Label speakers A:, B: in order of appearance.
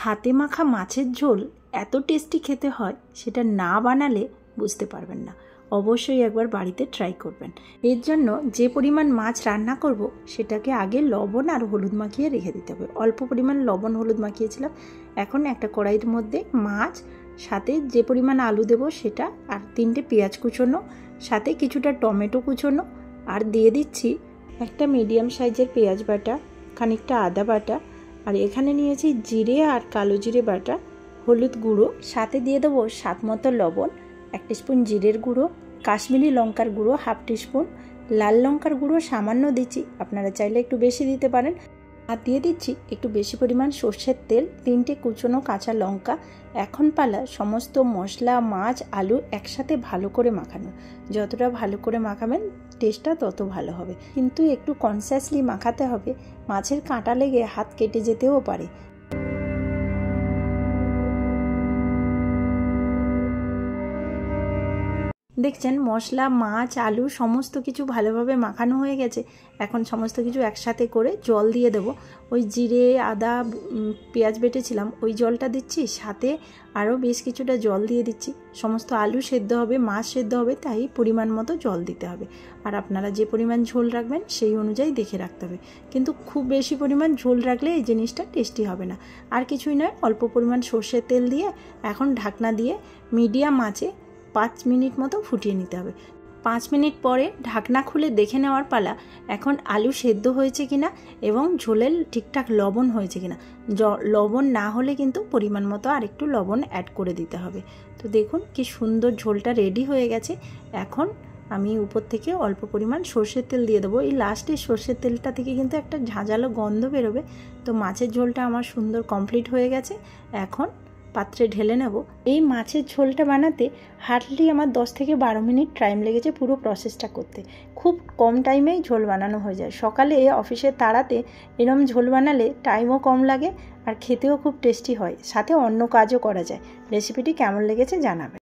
A: হাতে মাখা মাছের ঝোল এত টেস্টি খেতে হয় সেটা না বানালে বুঝতে পারবেন না। অবশ্যই একবার বাড়িতে ট্রাই করবেন। এর জন্য যে পরিমাণ মাছ রান্না করব সেটাকে আগে লবণ আর হলুদ মাখিয়ে রেখে দিতে হবে। অল্প পরিমাণ লবণ হলুদ মাখিয়েছিলাম। এখন একটা কড়াইয়ের মধ্যে মাছ, সাথে যে পরিমাণ আলু দেব সেটা, আর 3টে পেঁয়াজ কুচোনো, সাথে কিছুটা টমেটো কুচোনো, আর দিয়ে দিচ্ছি একটা মিডিয়াম সাইজের পেঁয়াজ বাটা, খানিকটা আদা বাটা, আর এখানে নিয়েছি জিরে আর কালো জিরে বাটা, হলুদ গুঁড়ো, সাথে দিয়ে দেবো স্বাদ মতো লবণ, 1 টিস্পুন জিরের গুঁড়ো, কাশ্মীরি লঙ্কার গুঁড়ো 1/2 টিস্পুন, লাল লঙ্কার গুঁড়ো সামান্য দিচ্ছি, আপনারা চাইলে একটু বেশি দিতে পারেন, আর দিয়ে দিচ্ছি একটু বেশি পরিমাণ সর্ষের তেল, 3টে কুচনো কাঁচা লঙ্কা। এখন পালা সমস্ত মশলা, মাছ, আলু একসাথে ভালো করে মাখানো। যতটা ভালো করে মাখাবেন টেস্টটা তত ভালো হবে, কিন্তু একটু কনসিয়াসলি মাখাতে হবে, মাছের কাঁটা লেগে হাত কেটে যেতেও পারে। দেখছেন মশলা, মাছ, আলু সমস্ত কিছু ভালোভাবে মাখানো হয়ে গেছে। এখন সমস্ত কিছু একসাথে করে জল দিয়ে দেব। ওই জিরে, আদা, পেঁয়াজ বেটেছিলাম ওই জলটা দিচ্ছি, সাথে আরও বেশ কিছুটা জল দিয়ে দিচ্ছি। সমস্ত আলু সেদ্ধ হবে, মাছ সেদ্ধ হবে, তাই পরিমাণ মতো জল দিতে হবে। আর আপনারা যে পরিমাণ ঝোল রাখবেন সেই অনুযায়ী দেখে রাখতে হবে, কিন্তু খুব বেশি পরিমাণ ঝোল রাখলে এই জিনিসটা টেস্টি হবে না। আর কিছুই নয়, অল্প পরিমাণ সর্ষের তেল দিয়ে এখন ঢাকনা দিয়ে মিডিয়াম আঁচে 5 মিনিট মতো ফুটিয়ে নিতে হবে। 5 মিনিট পরে ঢাকনা খুলে দেখে নেওয়ার পালা এখন আলু সেদ্ধ হয়েছে কিনা এবং ঝোলের ঠিকঠাক লবণ হয়েছে কিনা। লবণ না হলে কিন্তু পরিমাণ মতো আরেকটু লবণ অ্যাড করে দিতে হবে। তো দেখুন কি সুন্দর ঝোলটা রেডি হয়ে গেছে। এখন আমি উপর থেকে অল্প পরিমাণ সর্ষের তেল দিয়ে দেবো। এই লাস্টে সর্ষের তেলটা থেকে কিন্তু একটা ঝাঁঝালো গন্ধ বেরোবে। তো মাছের ঝোলটা আমার সুন্দর কমপ্লিট হয়ে গেছে। এখন পাত্রে ঢেলে নেব। এই মাছের ঝোলটা বানাতে হার্ডলি আমার 10 থেকে 12 মিনিট টাইম লেগেছে পুরো প্রসেসটা করতে। খুব কম টাইমেই ঝোল বানানো হয়ে যায়। সকালে অফিসে তাড়াতে এরম ঝোল বানালে টাইমও কম লাগে আর খেতেও খুব টেস্টি হয়, সাথে অন্য কাজও করা যায়। রেসিপিটি কেমন লেগেছে জানাবেন।